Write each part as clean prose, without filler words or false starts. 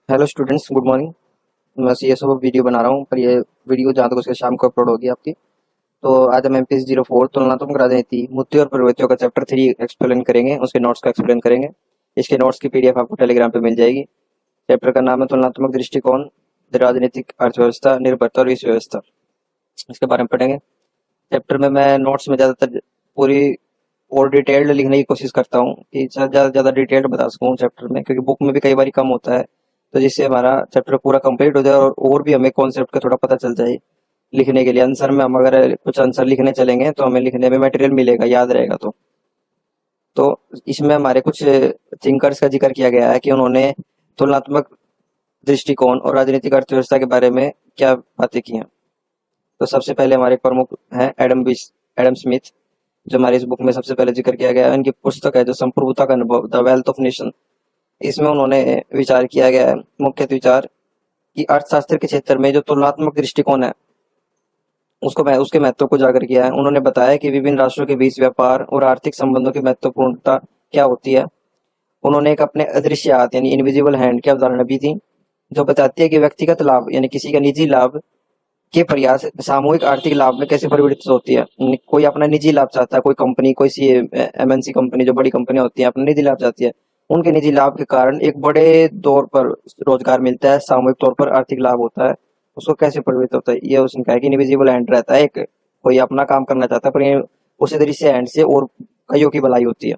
Hello students, good morning. मैं ये सब वीडियो बना रहा हूँ, पर ये वीडियो जहाँ तक उसके शाम को अपलोड होगी आपकी। तो आज हम एमपीएस 04 तुलनात्मक राजनीति मुद्दे और प्रवृत्तियों का चैप्टर 3 एक्सप्लेन करेंगे, उसके नोट्स का एक्सप्लेन करेंगे। इसके नोट्स की पीडीएफ आपको टेलीग्राम पे मिल जाएगी। चैप्टर का नाम है तुलनात्मक दृष्टिकोण, राजनीतिक अर्थव्यवस्था, निर्भरता और विश्व व्यवस्था। इसके बारे में पढ़ेंगे। चैप्टर में मैं नोट्स में ज़्यादातर पूरी और डिटेल्ड लिखने की कोशिश करता हूँ कि ज़्यादा से ज़्यादा डिटेल्ड बता सकूँ चैप्टर में, क्योंकि बुक में भी कई बार कम होता है। तो जिससे हमारा चैप्टर पूरा कंप्लीट हो जाए और भी हमें कॉन्सेप्ट का थोड़ा पता चल जाए। लिखने के लिए आंसर में हम अगर कुछ आंसर लिखने चलेंगे तो हमें लिखने में मटेरियल मिलेगा, याद रहेगा। तो इसमें हमारे कुछ थिंकर्स का जिक्र किया गया है कि उन्होंने तुलनात्मक दृष्टिकोण और राजनीतिक अर्थव्यवस्था के बारे में क्या बातें की हैं। तो सबसे पहले हमारे प्रमुख हैं एडम स्मिथ, जो हमारी इस बुक में सबसे पहले जिक्र किया गया है। उनकी पुस्तक है जो संप्रभुता का अनुभव, द वेल्थ ऑफ नेशन। इसमें उन्होंने विचार किया गया है, मुख्य विचार, कि अर्थशास्त्र के क्षेत्र में जो तुलनात्मक दृष्टिकोण है उसके महत्व को उजागर किया है। उन्होंने बताया कि विभिन्न राष्ट्रों के बीच व्यापार और आर्थिक संबंधों की महत्वपूर्णता क्या होती है। उन्होंने एक अपने अदृश्य हाथ यानी इनविजिबल हैंड की अवधारणा भी थी, जो बताती है कि व्यक्तिगत लाभ यानी किसी का निजी लाभ के प्रयास सामूहिक आर्थिक लाभ में कैसे परिवर्तित होती है। कोई अपना निजी लाभ चाहता है, कोई कंपनी, कोई सी एमएनसी कंपनी, जो बड़ी कंपनी होती है, अपना निजी लाभ चाहती है। उनके निजी लाभ के कारण एक बड़े तौर पर रोजगार मिलता है, सामूहिक तौर पर आर्थिक लाभ होता है। उसको कैसे परिवर्तित होता है, ये उसने कहा कि इनविजिबल हैंड रहता है। एक कोई अपना काम करना चाहता है, पर ये उस दृश्य हैंड से और कईयों की भलाई होती है।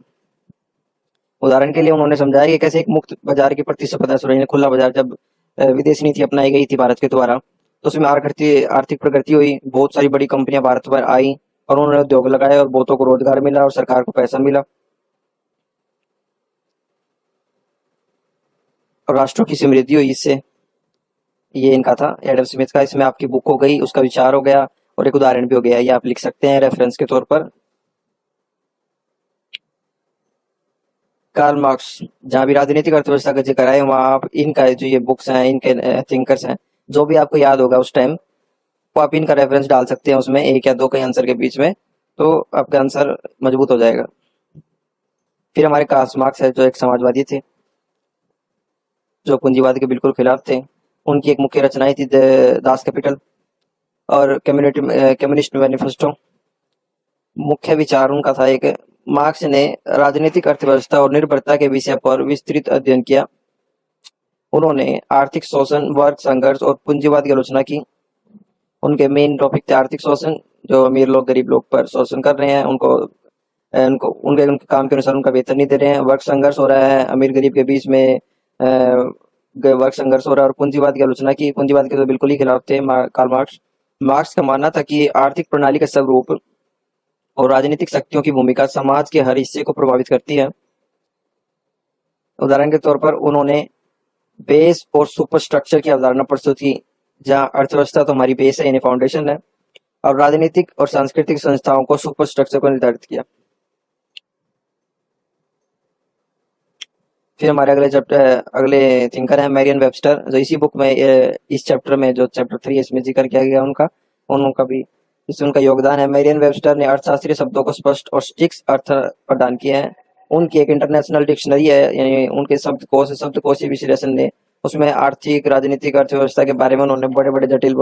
उदाहरण के लिए उन्होंने समझाया कि कैसे एक मुक्त बाजार की प्रतिस्पर्धा सुरक्षित खुला बाजार, जब विदेशी नीति अपनाई गई थी भारत के द्वारा, तो उसमें आर्थिक प्रगति हुई, बहुत सारी बड़ी कंपनियां भारत पर आई और उन्होंने उद्योग लगाए और बहुतों को रोजगार मिला और सरकार को पैसा मिला और राष्ट्रों की समृद्धि हुई इससे। ये इनका था एडम स्मिथ का। इसमें आपकी बुक हो गई, उसका विचार हो गया और एक उदाहरण भी हो गया। ये आप लिख सकते हैं रेफरेंस के तौर पर। कार्ल मार्क्स, जहाँ भी राजनीतिक अर्थव्यवस्था का जिक्र है वहाँ आप इनका जो ये बुक्स हैं, इनके थिंकर्स हैं, जो भी आपको याद होगा उस टाइम, तो आप इनका रेफरेंस डाल सकते हैं उसमें, एक या दो कई आंसर के बीच में, तो आपका आंसर मजबूत हो जाएगा। फिर हमारे कार्ल मार्क्स है, जो एक समाजवादी थे, जो पूंजीवाद के बिल्कुल खिलाफ थे। उनकी एक मुख्य रचनाएं थी दास कैपिटल और कम्युनिस्ट मैनिफेस्टो। मुख्य विचार उनका था एक, मार्क्स ने राजनीतिक अर्थव्यवस्था और निर्भरता के विषय पर विस्तृत अध्ययन किया। उन्होंने आर्थिक शोषण, वर्ग संघर्ष और पूंजीवाद की आलोचना की। उनके मेन टॉपिक थे आर्थिक शोषण, जो अमीर लोग गरीब लोग पर शोषण कर रहे हैं, उनको उनको उनके उनके काम के अनुसार उनका वेतन नहीं दे रहे हैं। वर्ग संघर्ष हो रहा है, अमीर गरीब के बीच में वर्ग संघर्ष हो रहा है। और पूंजीवाद की आलोचना की। पूंजीवाद के तो बिल्कुल ही खिलाफ थे कार्ल मार्क्स। मार्क्स का मानना था कि आर्थिक प्रणाली का स्वरूप और राजनीतिक शक्तियों की भूमिका समाज के हर हिस्से को प्रभावित करती है। उदाहरण के तौर पर उन्होंने बेस और सुपर स्ट्रक्चर की अवधारणा प्रस्तुत की, जहां अर्थव्यवस्था तो हमारी बेस है यानी फाउंडेशन है, और राजनीतिक और सांस्कृतिक संस्थाओं को सुपर स्ट्रक्चर को निर्धारित किया। फिर हमारे अगले थिंकर है मैरियन वेबस्टर, जो इसी बुक में इस चैप्टर में, जो चैप्टर 3 इसमें जिक्र किया गया उनका भी इसमें उनका योगदान है। मैरियन वेबस्टर ने अर्थशास्त्रीय शब्दों को स्पष्ट और सटीक अर्थ प्रदान किए हैं। उनकी एक इंटरनेशनल डिक्शनरी है, यानी उनके शब्दकोशीय विश्लेषण ने उसमें आर्थिक राजनीतिक अर्थव्यवस्था के बारे में उन्होंने बड़े बड़े जटिल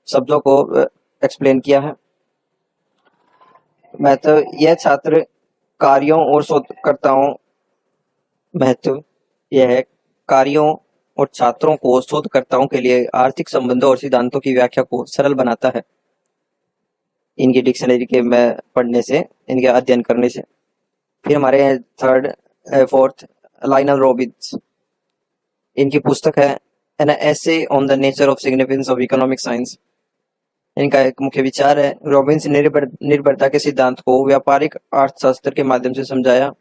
शब्दों को एक्सप्लेन किया है। महत्व, यह छात्र कार्यों और शोधकर्ताओं महत्व यह है कार्यों और छात्रों को शोधकर्ताओं के लिए आर्थिक संबंधों और सिद्धांतों की व्याख्या को सरल बनाता है, इनकी डिक्शनरी के में पढ़ने से, इनके अध्ययन करने से। फिर हमारे फोर्थ लाइनल रॉबिन्स, इनकी पुस्तक है an essay on the nature of significance of economic science. इनका एक मुख्य विचार है, रॉबिन्स ने निर्भरता के सिद्धांत को व्यापारिक अर्थशास्त्र के माध्यम से समझाया।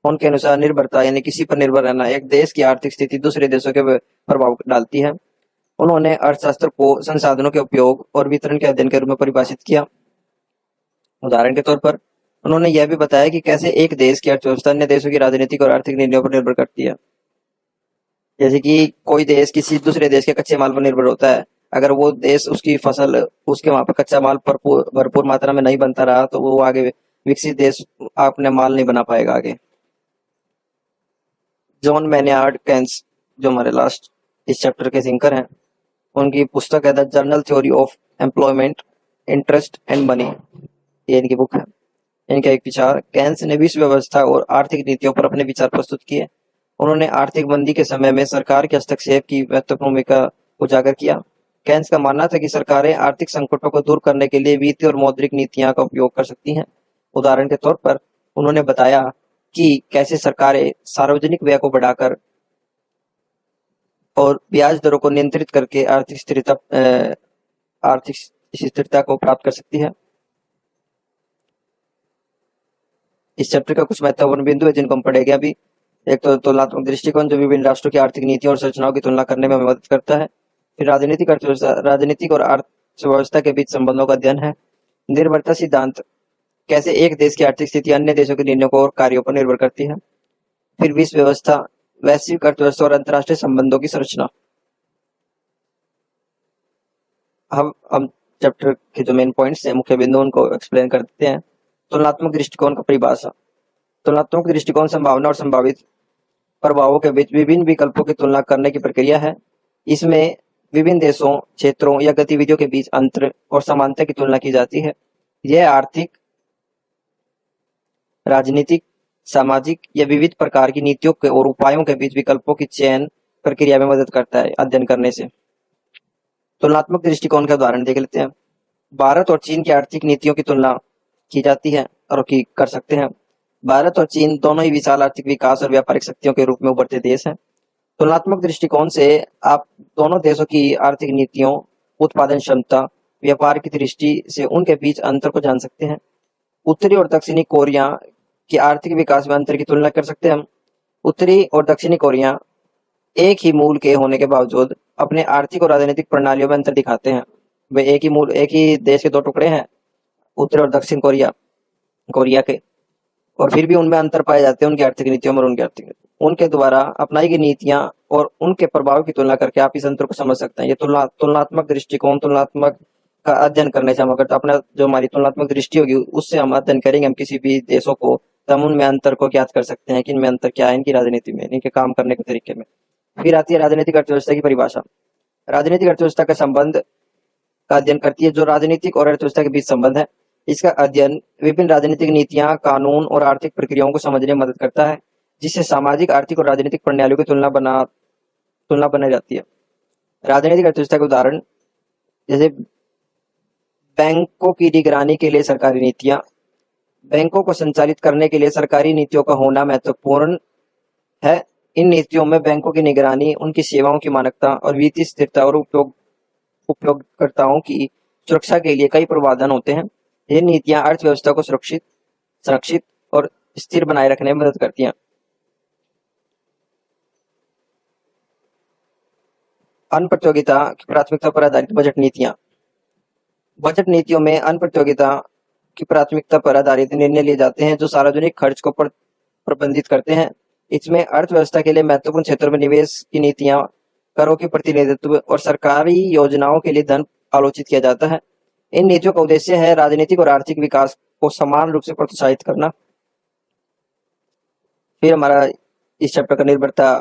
उनके अनुसार निर्भरता यानी किसी पर निर्भर रहना एक देश की आर्थिक स्थिति दूसरे देशों के प्रभाव डालती है। उन्होंने अर्थशास्त्र को संसाधनों के उपयोग और वितरण के अध्ययन के रूप में परिभाषित किया। उदाहरण के तौर पर उन्होंने यह भी बताया कि कैसे एक देश की अर्थव्यवस्था अन्य देशों की राजनीतिक और आर्थिक निर्णयों पर निर्भर करती है। जैसे कि कोई देश किसी दूसरे देश के कच्चे माल पर निर्भर होता है, अगर वो देश उसकी फसल, उसके वहां पर कच्चा माल भरपूर मात्रा में नहीं बनता रहा, तो वो आगे विकसित देश अपने माल नहीं बना पाएगा आगे। जॉन मैन्यार्ड केन्स, जो हमारे लास्ट इस चैप्टर के थिंकर हैं। उनकी पुस्तक है the journal theory of employment, interest and money, ये इनकी बुक है। इनका एक विचार, केन्स ने विश्व व्यवस्था और आर्थिक नीतियों पर अपने विचार प्रस्तुत किए। उन्होंने आर्थिक मंदी के समय में सरकार के हस्तक्षेप की महत्वपूर्ण भूमिका उजागर किया। केन्स का मानना था कि सरकारें आर्थिक संकटों को दूर करने के लिए वित्तीय और मौद्रिक नीतियां का उपयोग कर सकती हैं। उदाहरण के तौर पर उन्होंने बताया कि कैसे सरकारें सार्वजनिक व्यय को बढ़ाकर और ब्याज दरों को नियंत्रित करके आर्थिक स्थिरता को प्राप्त कर सकती है। इस चैप्टर का कुछ महत्वपूर्ण बिंदु है जिनको हम पढ़ेंगे अभी। एक तो तुलनात्मक दृष्टिकोण, जो विभिन्न राष्ट्रों की आर्थिक नीतियों और संरचनाओं की तुलना करने में मदद करता है। फिर राजनीतिक अर्थव्यवस्था, राजनीतिक और अर्थव्यवस्था के बीच संबंधों का अध्ययन है। निर्भरता सिद्धांत, कैसे एक देश की आर्थिक स्थिति अन्य देशों के निर्णयों और कार्यों पर निर्भर करती है। फिर विश्व व्यवस्था, वैश्विक अर्थव्यवस्था और अंतर्राष्ट्रीय संबंधों की संरचना। हम चैप्टर के जो मेन पॉइंट्स हैं, मुख्य बिंदु, उनको एक्सप्लेन कर देते हैं। तुलनात्मक दृष्टिकोण का परिभाषा। तुलनात्मक दृष्टिकोण संभावना और संभावित प्रभावों के बीच विभिन्न विकल्पों की तुलना करने की प्रक्रिया है। इसमें विभिन्न देशों, क्षेत्रों या गतिविधियों के बीच अंतर और समानता की तुलना की जाती है। यह आर्थिक, राजनीतिक, सामाजिक या विविध प्रकार की नीतियों के और उपायों के बीच विकल्पों की चयन प्रक्रिया में मदद करता है अध्ययन करने से। तुलनात्मक दृष्टिकोण का उदाहरण देख लेते हैं। भारत और चीन की आर्थिक नीतियों की तुलना की जाती है और की कर सकते हैं। भारत और चीन दोनों ही विशाल आर्थिक विकास और व्यापारिक शक्तियों के रूप में उभरते देश हैं। तुलनात्मक दृष्टिकोण से आप दोनों देशों की आर्थिक नीतियों, उत्पादन क्षमता, व्यापार की दृष्टि से उनके बीच अंतर को जान सकते हैं। उत्तरी और दक्षिणी कोरिया की आर्थिक विकास में अंतर की तुलना कर सकते हैं हम। उत्तरी और दक्षिणी कोरिया एक ही मूल के होने के बावजूद अपने आर्थिक और राजनीतिक प्रणालियों में अंतर दिखाते हैं। वे एक ही देश के दो टुकड़े हैं, उत्तरी और दक्षिण कोरिया के, और फिर भी उनमें अंतर पाए जाते हैं उनकी आर्थिक नीतियों में और उनके द्वारा अपनाई गई नीतियां और उनके प्रभाव की तुलना करके आप इस अंतर को समझ सकते हैं। ये तुलनात्मक दृष्टिकोण, तुलनात्मक का अध्ययन करने से हम अगर अपना जो हमारी तुलनात्मक दृष्टि होगी उससे हम अध्ययन करेंगे हम किसी भी देशों को, तो हम उनमें अंतर को ज्ञात कर सकते हैं कि इनमें अंतर क्या है, इनकी राजनीति में, इनके काम करने के तरीके में। फिर आती है राजनीतिक अर्थव्यवस्था की परिभाषा। राजनीतिक अर्थव्यवस्था का संबंध का अध्ययन करती है, जो राजनीतिक और अर्थव्यवस्था के बीच संबंध है। इसका अध्ययन विभिन्न राजनीतिक नीतियां, कानून और आर्थिक प्रक्रियाओं को समझने में मदद करता है, जिससे सामाजिक, आर्थिक और राजनीतिक प्रणालियों की तुलना बनाई जाती है। राजनीतिक अर्थव्यवस्था के उदाहरण जैसे बैंकों की निगरानी के लिए सरकारी नीतियां। बैंकों को संचालित करने के लिए सरकारी नीतियों का होना महत्वपूर्ण है। इन नीतियों में बैंकों की निगरानी, उनकी सेवाओं की मानकता और वित्तीय स्थिरता और उपयोगकर्ताओं की सुरक्षा के लिए कई प्रावधान होते हैं। ये नीतियां अर्थव्यवस्था को सुरक्षित और स्थिर बनाए रखने में मदद करती हैं। अनप्रतियोगिता की प्राथमिकता पर आधारित बजट नीतियां। बजट नीतियों में अनप्रतियोगिता की प्राथमिकता पर आधारित निर्णय लिए जाते हैं जो सार्वजनिक खर्च को प्रबंधित करते हैं। इसमें अर्थव्यवस्था के लिए महत्वपूर्ण क्षेत्रों में निवेश की नीतियां, करों की प्रतिनिधित्व और सरकारी योजनाओं के लिए धन आलोचित किया जाता है। इन नीतियों का उद्देश्य है राजनीतिक और आर्थिक विकास को समान रूप से प्रोत्साहित करना। फिर हमारा इस चैप्टर का निर्भरता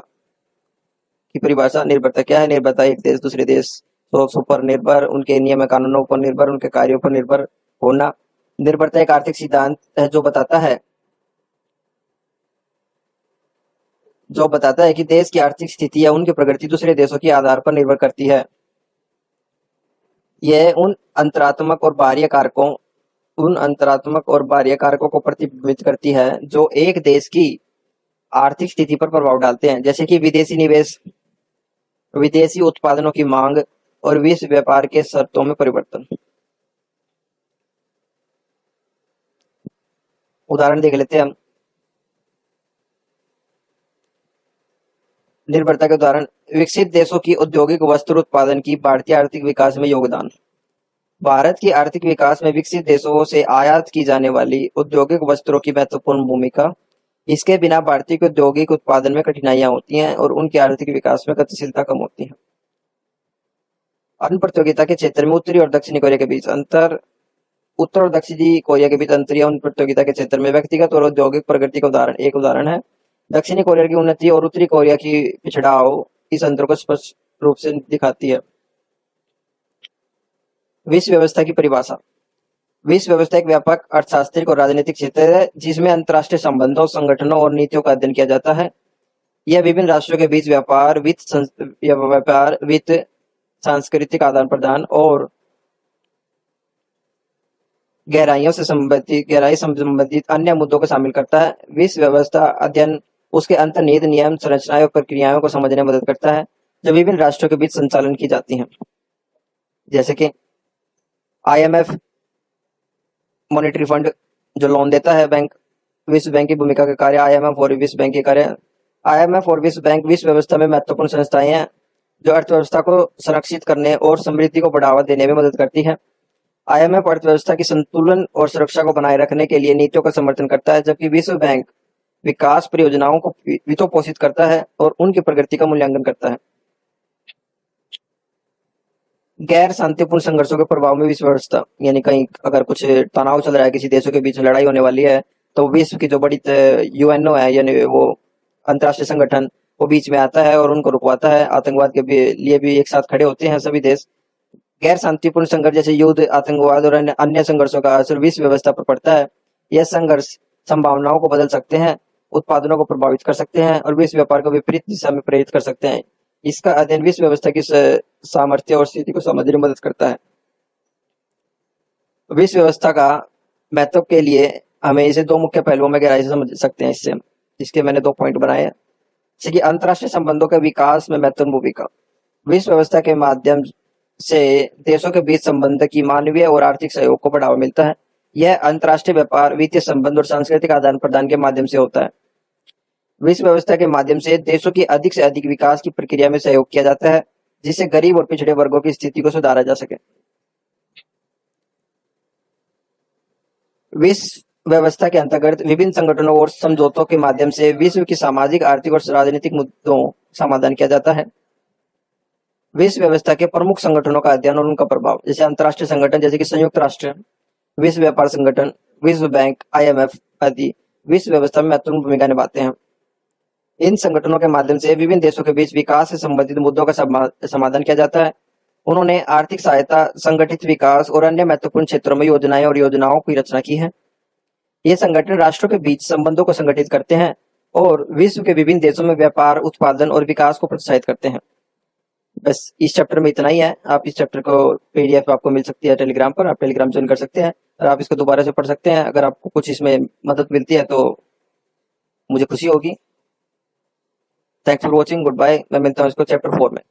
की परिभाषा। निर्भरता क्या है? निर्भरता एक देश दूसरे देश पर निर्भर, उनके नियम कानूनों पर निर्भर, उनके कार्यों पर निर्भर होना। निर्भरता एक आर्थिक सिद्धांत है जो बताता है कि देश की आर्थिक स्थिति या उनकी प्रगति दूसरे देशों के आधार पर निर्भर करती है। यह उन अंतरात्मक और बाह्य कारकों को प्रतिबिंबित करती है जो एक देश की आर्थिक स्थिति पर प्रभाव डालते हैं, जैसे कि विदेशी निवेश, विदेशी उत्पादनों की मांग और विश्व व्यापार के शर्तों में परिवर्तन। उदाहरण देख लेते हैं हम। निर्भरता के उदाहरण, विकसित देशों की औद्योगिक वस्त्र उत्पादन की बढ़ती आर्थिक विकास में योगदान। भारत की आर्थिक विकास में विकसित देशों से आयात की जाने वाली औद्योगिक वस्त्रों की महत्वपूर्ण भूमिका। इसके बिना भारतीय के औद्योगिक उत्पादन में कठिनाइयां होती हैं और उनकी आर्थिक विकास में गतिशीलता कम होती है। अनप्रतियोगिता के क्षेत्र में उत्तरी और दक्षिणी कोरिया के बीच अंतर। उत्तर और दक्षिणी कोरिया के बीच अंतर या अनप्रतियोगिता के क्षेत्र में व्यक्तिगत और औद्योगिक प्रगति का एक उदाहरण है। दक्षिणी कोरिया की उन्नति और उत्तरी कोरिया की पिछड़ाव इस अंतर को रूप से दिखाती है। विश्व व्यवस्था की परिभाषा। विश्व व्यवस्था एक व्यापक अर्थशास्त्रिक और राजनीतिक क्षेत्र है जिसमें अंतर्राष्ट्रीय संबंधों, संगठनों और नीतियों का अध्ययन किया जाता है। यह विभिन्न राष्ट्रों के बीच व्यापार, वित्त, सांस्कृतिक आदान प्रदान और गहराई से संबंधित अन्य मुद्दों को शामिल करता है। विश्व व्यवस्था अध्ययन उसके अंतर्निहित नियम, संरचनाएं और प्रक्रियाओं को समझने में मदद करता है जो विभिन्न राष्ट्रों के बीच संचालन की जाती हैं। जैसे कि IMF मॉनेटरी फंड जो लोन देता है बैंक, विश्व बैंक की भूमिका के कार्य IMF और विश्व बैंक के कार्य। IMF और विश्व बैंक विश्व व्यवस्था में महत्वपूर्ण संस्थाएं हैं जो अर्थव्यवस्था को संरक्षित करने और समृद्धि को बढ़ावा देने में मदद करती है। IMF अर्थव्यवस्था की संतुलन और सुरक्षा को बनाए रखने के लिए नीतियों का समर्थन करता है, जबकि विश्व बैंक विकास परियोजनाओं को वित्तपोषित करता है और उनकी प्रगति का मूल्यांकन करता है। गैर शांतिपूर्ण संघर्षों के प्रभाव में विश्व व्यवस्था, यानी कहीं अगर कुछ तनाव चल रहा है, किसी देशों के बीच लड़ाई होने वाली है, तो विश्व की जो बड़ी UNO है, यानी वो अंतर्राष्ट्रीय संगठन, वो बीच में आता है और उनको रुकवाता है। आतंकवाद के लिए भी एक साथ खड़े होते हैं सभी देश। गैर शांतिपूर्ण संघर्ष जैसे युद्ध, आतंकवाद और अन्य संघर्षों का असर विश्व व्यवस्था पर पड़ता है। यह संघर्ष संभावनाओं को बदल सकते हैं, उत्पादनों को प्रभावित कर सकते हैं और विश्व व्यापार को विपरीत दिशा में प्रेरित कर सकते हैं। इसका अध्ययन विश्व व्यवस्था की सामर्थ्य और स्थिति को समझने में मदद करता है। विश्व व्यवस्था का महत्व के लिए हमें इसे दो मुख्य पहलुओं में गहराई से समझ सकते हैं। इसके मैंने 2 पॉइंट बनाए हैं, जैसे कि अंतर्राष्ट्रीय संबंधों के विकास में महत्वपूर्ण भूमिका। विश्व व्यवस्था के माध्यम से देशों के बीच संबंध की मानवीय और आर्थिक सहयोग को बढ़ावा मिलता है। यह अंतर्राष्ट्रीय व्यापार, वित्तीय संबंध और सांस्कृतिक आदान प्रदान के माध्यम से होता है। विश्व व्यवस्था के माध्यम से देशों की अधिक से अधिक विकास की प्रक्रिया में सहयोग किया जाता है, जिससे गरीब और पिछड़े वर्गों की स्थिति को सुधारा जा सके। विश्व व्यवस्था के अंतर्गत विभिन्न संगठनों और समझौतों के माध्यम से विश्व की सामाजिक, आर्थिक और राजनीतिक मुद्दों समाधान किया जाता है। विश्व व्यवस्था के प्रमुख संगठनों का अध्ययन और उनका प्रभाव, जैसे अंतर्राष्ट्रीय संगठन जैसे कि संयुक्त राष्ट्र, विश्व व्यापार संगठन, विश्व बैंक, IMF आदि विश्व व्यवस्था में महत्वपूर्ण भूमिका निभाते हैं। इन संगठनों के माध्यम से विभिन्न देशों के बीच विकास से संबंधित मुद्दों का समाधान किया जाता है। उन्होंने आर्थिक सहायता, संगठित विकास और अन्य महत्वपूर्ण क्षेत्रों में योजनाओं की रचना की है। ये संगठन राष्ट्रों के बीच संबंधों को संगठित करते हैं और विश्व के विभिन्न देशों में व्यापार, उत्पादन और विकास को प्रोत्साहित करते हैं। बस इस चैप्टर में इतना ही है। आप इस चैप्टर को PDF आपको मिल सकती है टेलीग्राम पर, आप टेलीग्राम ज्वाइन कर सकते हैं और आप इसको दोबारा से पढ़ सकते हैं। अगर आपको कुछ इसमें मदद मिलती है तो मुझे खुशी होगी। Thanks for watching, goodbye. मैं मिलता हूँ इसको चैप्टर 4 में।